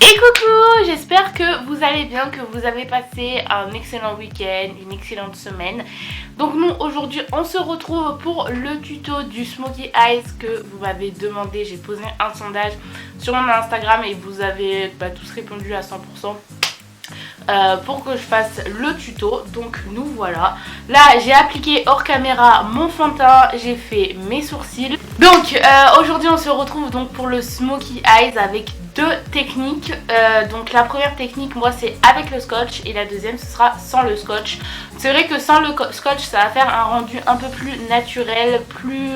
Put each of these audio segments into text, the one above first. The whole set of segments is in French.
Et coucou, j'espère que vous allez bien, que vous avez passé un excellent week-end, une excellente semaine. Donc nous aujourd'hui on se retrouve pour le tuto du Smokey Eyes que vous m'avez demandé. J'ai posé un sondage sur mon Instagram et vous avez tous répondu à 100%. Pour que je fasse le tuto. Donc nous voilà. Là j'ai appliqué hors caméra mon fond de teint, j'ai fait mes sourcils. Donc aujourd'hui on se retrouve donc pour le Smokey Eyes avec deux techniques. Donc la première technique moi c'est avec le scotch et la deuxième ce sera sans le scotch. C'est vrai que sans le scotch ça va faire un rendu un peu plus naturel,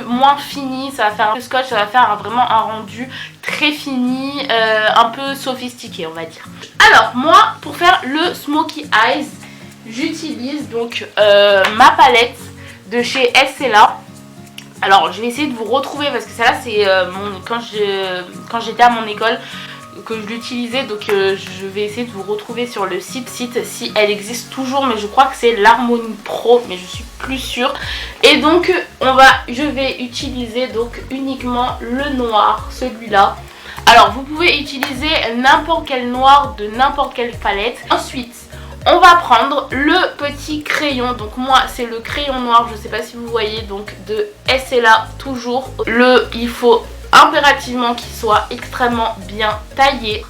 moins fini. Ça va faire le scotch, ça va faire vraiment un rendu très fini, un peu sophistiqué on va dire. Alors moi pour faire le Smokey Eyes j'utilise donc ma palette de chez Estella. Alors je vais essayer de vous retrouver parce que celle-là c'est quand j'étais à mon école que je l'utilisais, donc je vais essayer de vous retrouver sur le site si elle existe toujours, mais je crois que c'est l'Harmonie Pro, mais je suis plus sûre. Et donc je vais utiliser donc uniquement le noir, celui-là. Alors vous pouvez utiliser n'importe quel noir de n'importe quelle palette. Ensuite on va prendre le petit crayon, donc moi c'est le crayon noir, je sais pas si vous voyez, donc de Estella toujours. Il faut impérativement qu'il soit extrêmement bien taillé.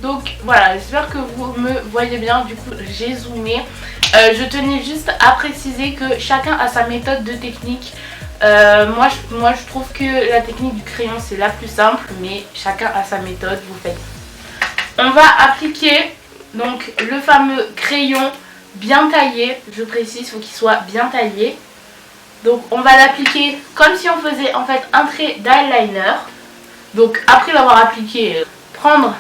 Donc voilà, j'espère que vous me voyez bien, du coup j'ai zoomé. Je tenais juste à préciser que chacun a sa méthode de technique. Moi je trouve que la technique du crayon c'est la plus simple, mais chacun a sa méthode, vous faites. On va appliquer donc le fameux crayon bien taillé, je précise, il faut qu'il soit bien taillé. Donc on va l'appliquer comme si on faisait en fait un trait d'eyeliner. Donc après l'avoir appliqué, prendre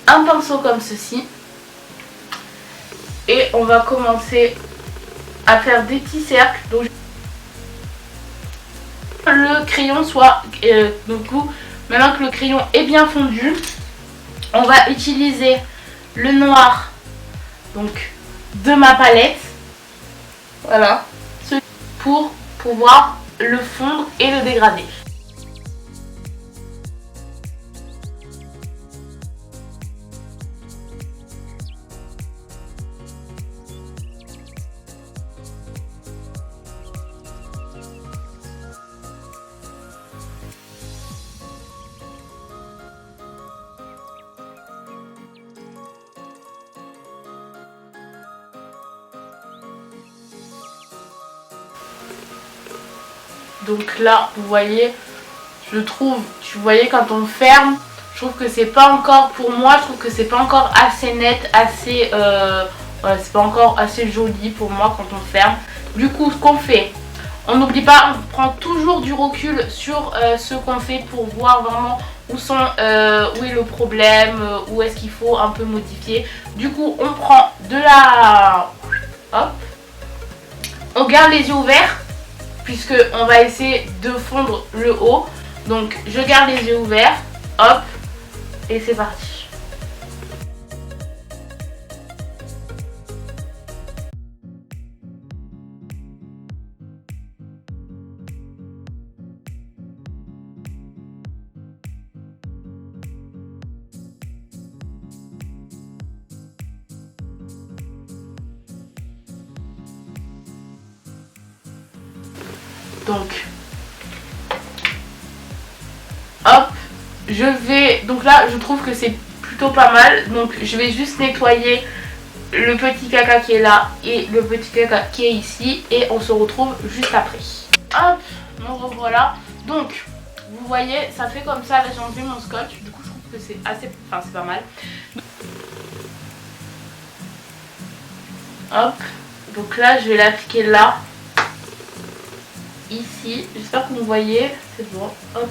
un pinceau comme ceci. Et on va commencer à faire des petits cercles. Donc le crayon soit, du coup, maintenant que le crayon est bien fondu, on va utiliser le noir donc de ma palette, voilà, pour pouvoir le fondre et le dégrader. Donc là vous voyez, je trouve, vous voyez quand on ferme, je trouve que c'est pas encore, pour moi je trouve que c'est pas encore assez net, assez voilà, c'est pas encore assez joli pour moi quand on ferme. Du coup ce qu'on fait, on n'oublie pas, on prend toujours du recul sur ce qu'on fait pour voir vraiment où est le problème, où est-ce qu'il faut un peu modifier. Du coup on prend hop, on garde les yeux ouverts puisque on va essayer de fondre le haut. Donc je garde les yeux ouverts, hop, et c'est parti. Donc hop, donc là je trouve que c'est plutôt pas mal. Donc je vais juste nettoyer le petit caca qui est là et le petit caca qui est ici, et on se retrouve juste après. Hop, me revoilà. Donc vous voyez ça fait comme ça. Là j'ai enlevé mon scotch, du coup je trouve que c'est assez, enfin c'est pas mal. Hop, donc là je vais l'appliquer là, ici, j'espère que vous voyez, c'est bon, hop,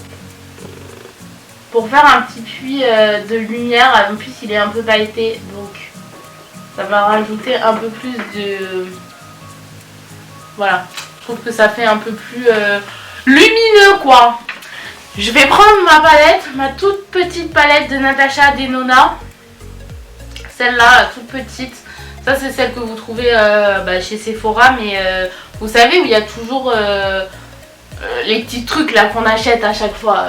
pour faire un petit puits de lumière. En plus il est un peu pailleté, donc ça va rajouter un peu plus de, voilà, je trouve que ça fait un peu plus lumineux quoi. Je vais prendre ma palette, ma toute petite palette de Natasha Denona, celle-là, toute petite. Ça c'est celle que vous trouvez chez Sephora, mais vous savez où il y a toujours les petits trucs là qu'on achète à chaque fois.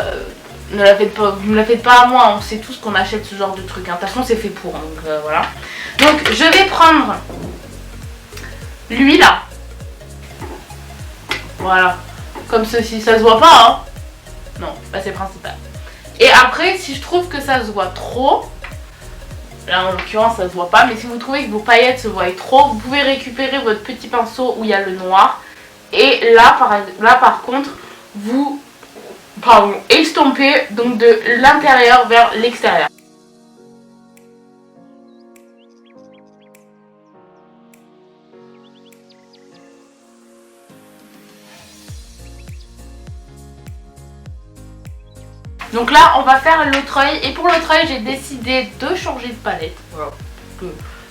ne la faites pas, vous ne la faites pas à moi, on sait tous qu'on achète ce genre de truc, hein. De toute façon c'est fait pour, donc voilà. Donc je vais prendre l'huile, voilà, comme ceci, ça se voit pas, hein. Non, bah c'est le principal. Et après, si je trouve que ça se voit trop, là en l'occurrence ça se voit pas, mais si vous trouvez que vos paillettes se voient trop, vous pouvez récupérer votre petit pinceau où il y a le noir. Et là par contre, vous estompez donc de l'intérieur vers l'extérieur. Donc là on va faire l'autre œil, et pour l'autre œil j'ai décidé de changer de palette. Voilà.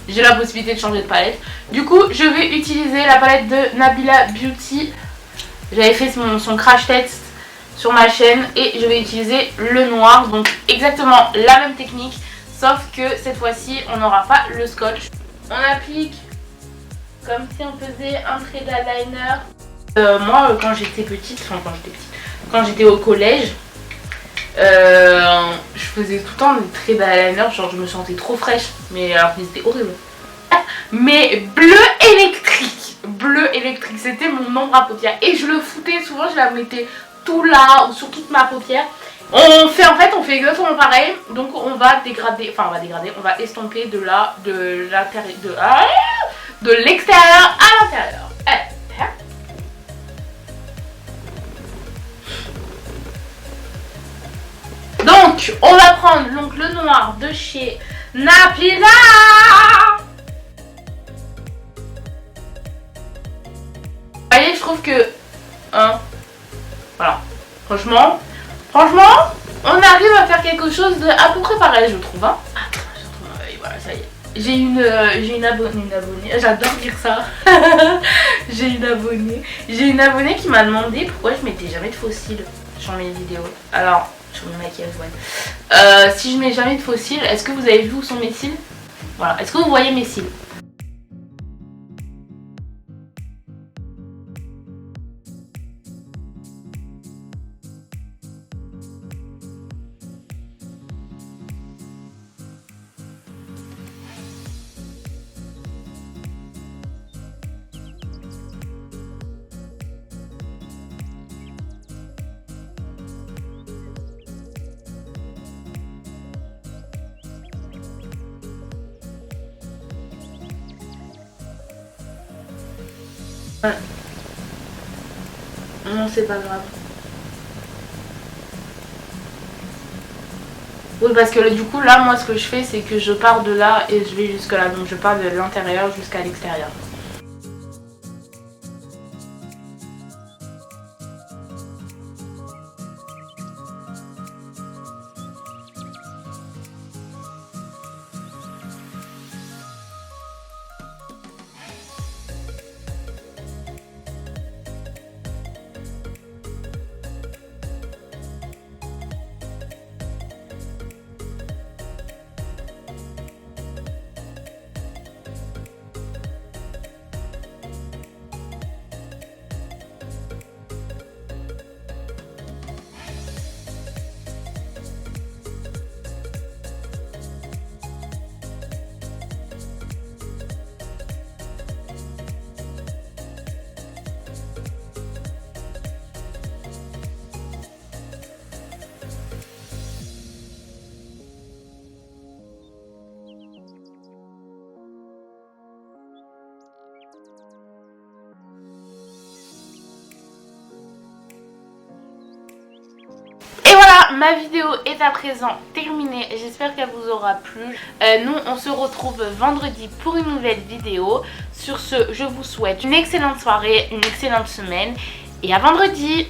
J'ai la possibilité de changer de palette. Du coup je vais utiliser la palette de Nabila Beauty. J'avais fait son crash test sur ma chaîne et je vais utiliser le noir. Donc exactement la même technique, sauf que cette fois-ci on n'aura pas le scotch. On applique comme si on faisait un trait d'eyeliner. Moi quand j'étais petite, quand j'étais au collège, je faisais tout le temps des traits d'eyeliner, genre je me sentais trop fraîche, mais alors c'était horrible. Mais bleu électrique, c'était mon ombre à paupières et je le foutais souvent, je la mettais tout là ou sur toute ma paupière. On fait exactement pareil, donc on va estomper de là, de l'extérieur à l'intérieur. Donc on va prendre le noir de chez Nabila. Vous voyez, je trouve que voilà, franchement on arrive à faire quelque chose de à peu près pareil, je trouve, hein. Voilà, ça y est. J'ai une abonnée, j'adore dire ça. J'ai une abonnée qui m'a demandé pourquoi je mettais jamais de faux cils sur mes vidéos. Alors sur mon maquillage, ouais. Si je mets jamais de faux cils, est-ce que vous avez vu où sont mes cils? Voilà, est-ce que vous voyez mes cils? Non, c'est pas grave. Oui, parce que du coup là moi ce que je fais c'est que je pars de là et je vais jusque là, donc je pars de l'intérieur jusqu'à l'extérieur. Ma vidéo est à présent terminée, j'espère qu'elle vous aura plu. Nous on se retrouve vendredi pour une nouvelle vidéo. Sur ce, je vous souhaite une excellente soirée, une excellente semaine et à vendredi.